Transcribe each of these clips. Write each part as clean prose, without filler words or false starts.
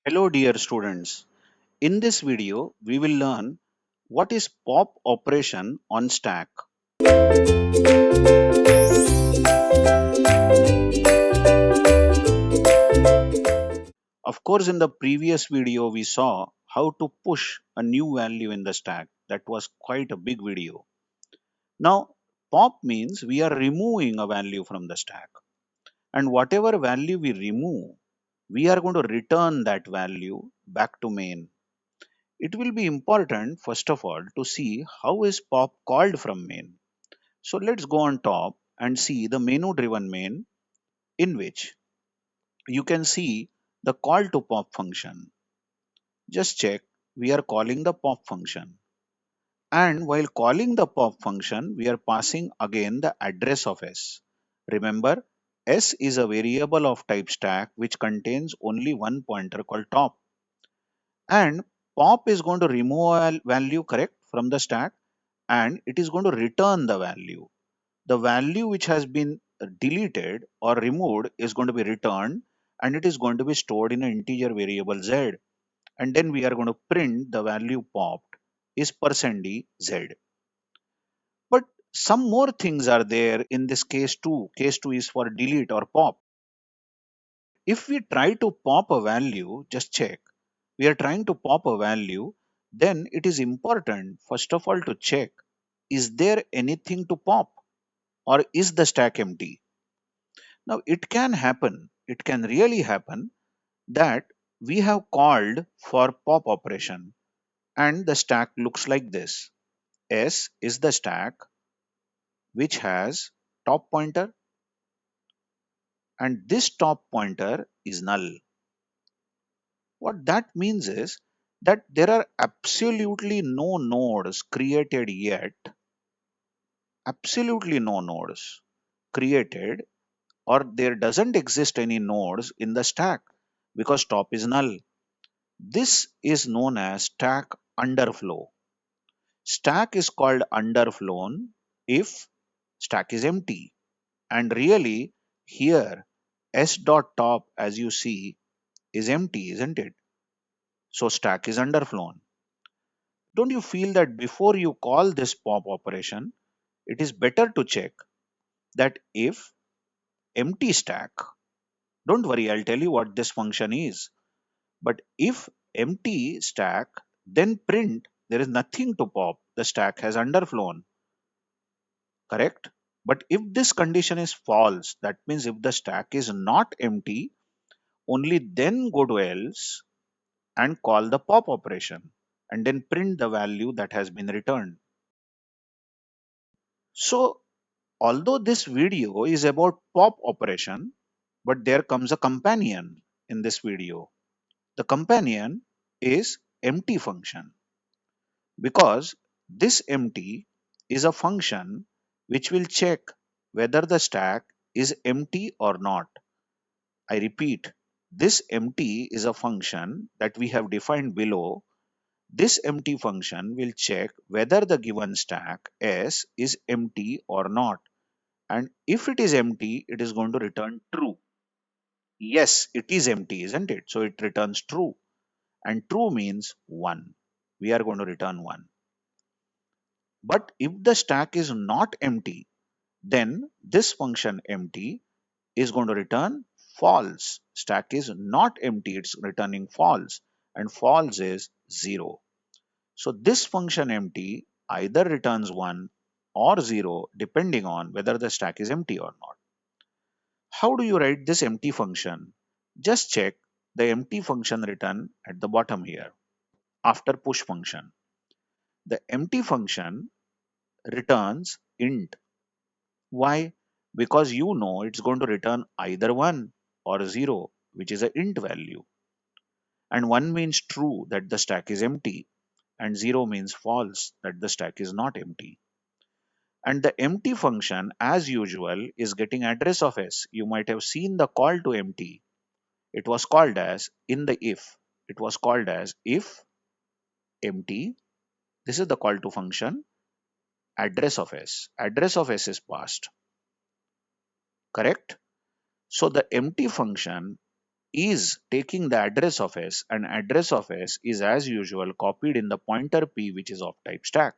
Hello dear students. In this video, we will learn what is pop operation on stack. Of course, in the previous video, we saw how to push a new value in the stack. That was quite a big video. Now, pop means we are removing a value from the stack. And whatever value we remove, we are going to return that value back to main. It will be important, first of all, to see how is pop called from main. So let's go on top and see the menu driven main, in which you can see the call to pop function. Just check, we are calling the pop function. And while calling the pop function, we are passing again the address of s. Remember, s is a variable of type stack which contains only one pointer called top. And pop is going to remove a value, correct, from the stack, and it is going to return the value. The value which has been deleted or removed is going to be returned, and it is going to be stored in an integer variable z, and then we are going to print the value popped is %d z. But some more things are there in this case too. Case 2 is for delete or pop. If we try to pop a value, just check, we are trying to pop a value, then it is important first of all to check, is there anything to pop or is the stack empty? Now, it can happen, it can really happen that we have called for pop operation and the stack looks like this. S is the stack which has top pointer, and this top pointer is null. What that means is that there are absolutely no nodes created yet, absolutely no nodes created, or there doesn't exist any nodes in the stack because top is null. This is known as stack underflow. Stack is called underflown if stack is empty. And really, here s dot top, as you see, is empty, isn't it? So stack is underflown. Don't you feel that before you call this pop operation, it is better to check that if empty stack, don't worry, I'll tell you what this function is. But if empty stack, then print there is nothing to pop. The stack has underflown, correct? But if this condition is false, that means if the stack is not empty, only then go to else and call the pop operation and then print the value that has been returned. So although this video is about pop operation, but there comes a companion in this video. The companion is empty function, because this empty is a function which will check whether the stack is empty or not. I repeat, this empty is a function that we have defined below. This empty function will check whether the given stack S is empty or not. And if it is empty, it is going to return true. Yes, it is empty, isn't it? So it returns true. And true means 1. We are going to return 1. But if the stack is not empty, then this function empty is going to return false. Stack is not empty, it's returning false, and false is 0. So this function empty either returns 1 or 0 depending on whether the stack is empty or not. How do you write this empty function? Just check the empty function written at the bottom here after push function. The empty function returns int. Why? Because you know it's going to return either 1 or 0, which is an int value. And 1 means true, that the stack is empty, and 0 means false, that the stack is not empty. And the empty function, as usual, is getting address of s. You might have seen the call to empty. It was called as in the if. It was called as if empty. This is the call to function, address of s. Address of s is passed. Correct? So the empty function is taking the address of s, and address of s is as usual copied in the pointer p, which is of type stack.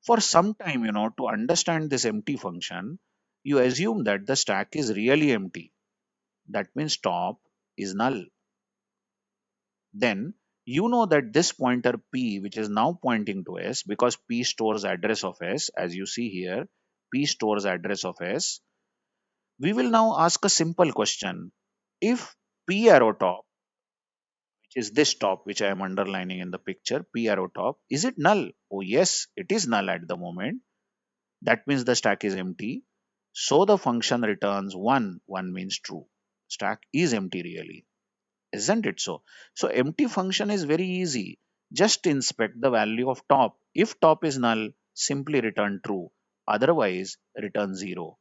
For some time, to understand this empty function, you assume that the stack is really empty. That means top is null. Then you know that this pointer p, which is now pointing to s, because p stores address of s, as you see here, p stores address of s. We will now ask a simple question. If p arrow top, which is this top which I am underlining in the picture, p arrow top, is it null? Oh yes, it is null at the moment. That means the stack is empty. So the function returns 1. 1 means true. Stack is empty really. Isn't it so? So empty function is very easy. Just inspect the value of top. If top is null, simply return true. Otherwise, return 0.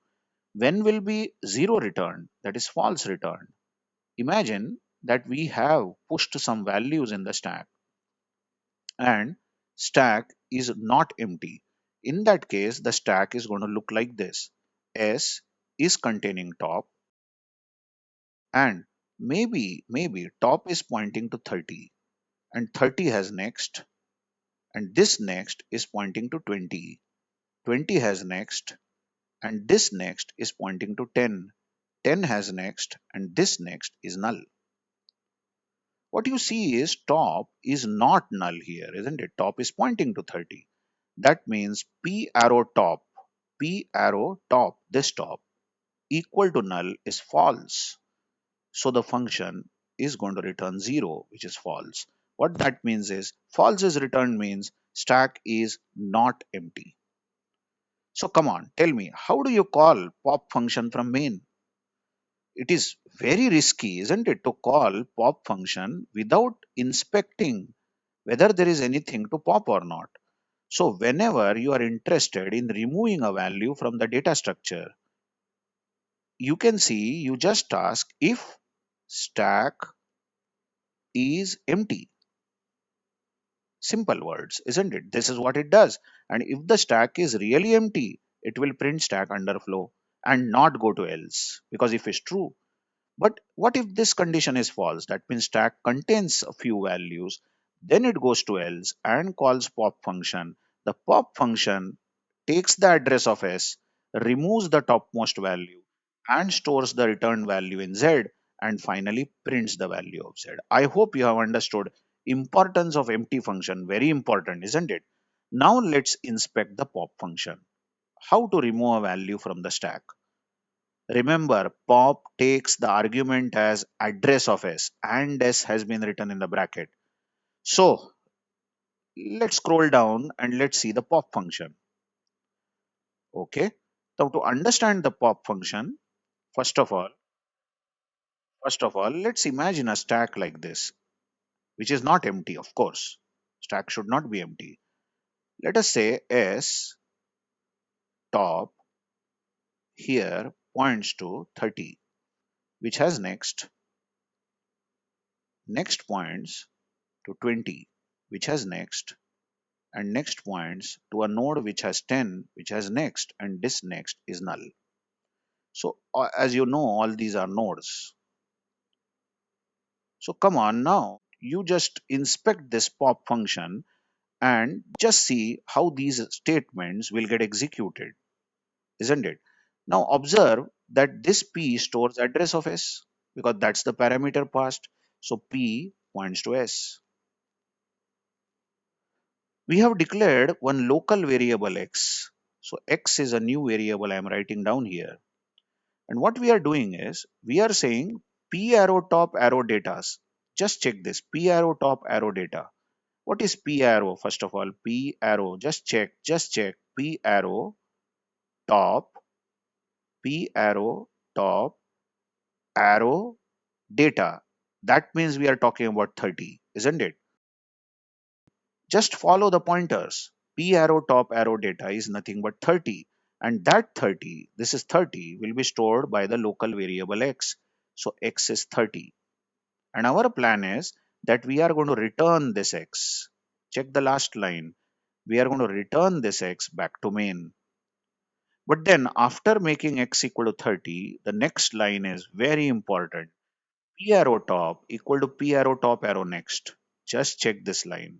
When will be 0 returned? That is false returned. Imagine that we have pushed some values in the stack and stack is not empty. In that case, the stack is going to look like this. S is containing top, and maybe top is pointing to 30, and 30 has next, and this next is pointing to 20. 20 has next, and this next is pointing to 10. 10 has next, and this next is null. What you see is top is not null here, isn't it? Top is pointing to 30. That means P arrow top, this top, equal to null is false. So the function is going to return 0, which is false. What that means is false is returned means stack is not empty. So come on, tell me, how do you call pop function from main? It is very risky, isn't it, to call pop function without inspecting whether there is anything to pop or not. So whenever you are interested in removing a value from the data structure, you can see you just ask if stack is empty. Simple words, isn't it? This is what it does. And if the stack is really empty, it will print stack underflow and not go to else, because if it's true. But what if this condition is false? That means stack contains a few values. Then it goes to else and calls pop function. The pop function takes the address of s, removes the topmost value, and stores the returned value in z, and finally prints the value of z. I hope you have understood importance of empty function. Very important, isn't it? Now let's inspect the pop function. How to remove a value from the stack? Remember, pop takes the argument as address of s, and s has been written in the bracket. So let's scroll down and let's see the pop function. Okay. So to understand the pop function, first of all, let's imagine a stack like this, which is not empty, of course. Stack should not be empty. Let us say s top here points to 30, which has next points to 20, which has next, and next points to a node which has 10, which has next, and this next is null. So as you know, all these are nodes. So come on now, you just inspect this pop function and just see how these statements will get executed, isn't it? Now observe that this p stores address of s, because that's the parameter passed. So p points to s. We have declared one local variable x. So x is a new variable I am writing down here. And what we are doing is we are saying p arrow top arrow data. Just check this p arrow top arrow data. What is p arrow? First of all, p arrow, just check p arrow top, p arrow top arrow data. That means we are talking about 30, isn't it? Just follow the pointers. P arrow top arrow data is nothing but 30. And that 30, this is 30, will be stored by the local variable x. So x is 30. And our plan is that we are going to return this x. Check the last line. We are going to return this x back to main. But then after making x equal to 30, the next line is very important. P arrow top equal to P arrow top arrow next. Just check this line.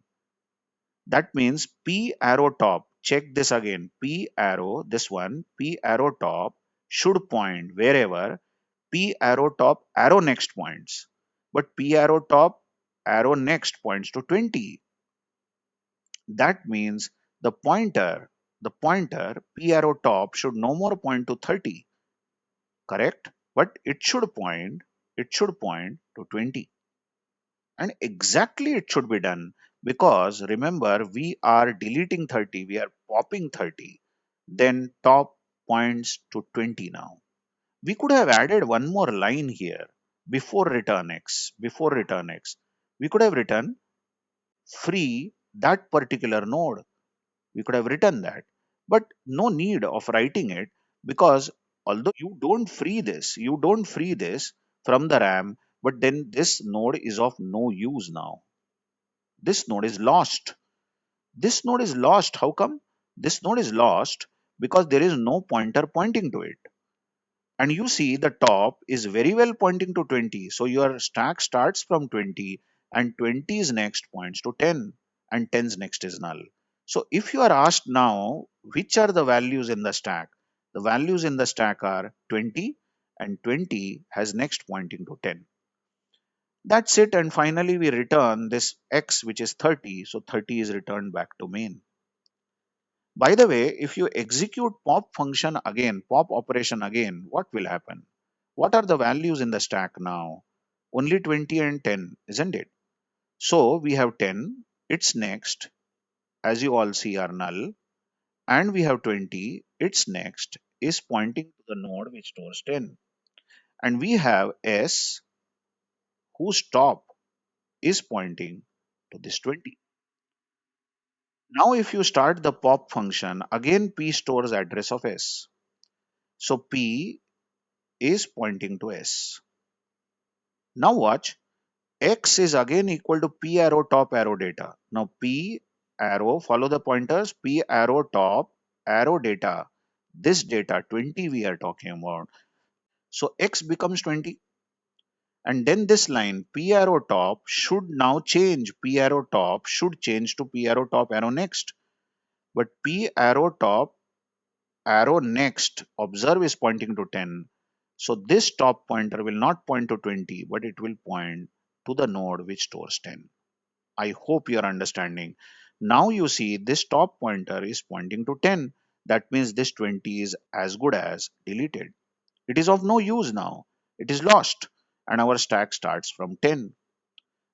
That means P arrow top, check this again. P arrow, this one, P arrow top should point wherever P arrow top arrow next points. But P arrow top arrow next points to 20. That means the pointer P arrow top should no more point to 30, correct? But it should point to 20. And exactly it should be done because remember we are deleting 30, we are popping 30. Then top points to 20 now. We could have added one more line here before return x. Before return x, we could have written free that particular node. We could have written that, but no need of writing it because although you don't free this from the RAM, but then this node is of no use now. This node is lost. This node is lost. How come? This node is lost because there is no pointer pointing to it. And you see the top is very well pointing to 20. So your stack starts from 20 and 20's next points to 10 and 10's next is null. So if you are asked now, which are the values in the stack? The values in the stack are 20 and 20 has next pointing to 10. That's it. And finally we return this x which is 30. So 30 is returned back to main. By the way, if you execute pop function again, pop operation again, what will happen? What are the values in the stack now? Only 20 and 10, isn't it? So we have 10, its next, as you all see, are null, and we have 20, its next is pointing to the node which stores 10. And we have S, whose top is pointing to this 20. Now, if you start the pop function, again P stores address of S. So P is pointing to S. Now watch, X is again equal to P arrow top arrow data. Now P arrow, follow the pointers, P arrow top arrow data. This data 20 we are talking about. So X becomes 20. And then this line P arrow top should now change. P arrow top should change to P arrow top arrow next. But P arrow top arrow next, observe, is pointing to 10. So this top pointer will not point to 20, but it will point to the node which stores 10. I hope you are understanding. Now you see this top pointer is pointing to 10. That means this 20 is as good as deleted. It is of no use now. It is lost and our stack starts from 10.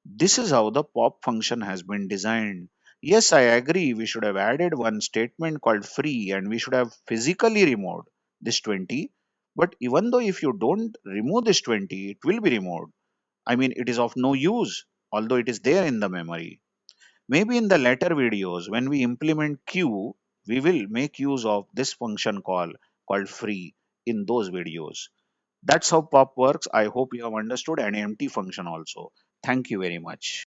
This is how the pop function has been designed. Yes, I agree. We should have added one statement called free and we should have physically removed this 20. But even though if you don't remove this 20, it will be removed. I mean, it is of no use, although it is there in the memory. Maybe in the later videos, when we implement Q, we will make use of this function call called free in those videos. That's how pop works. I hope you have understood, and empty function also. Thank you very much.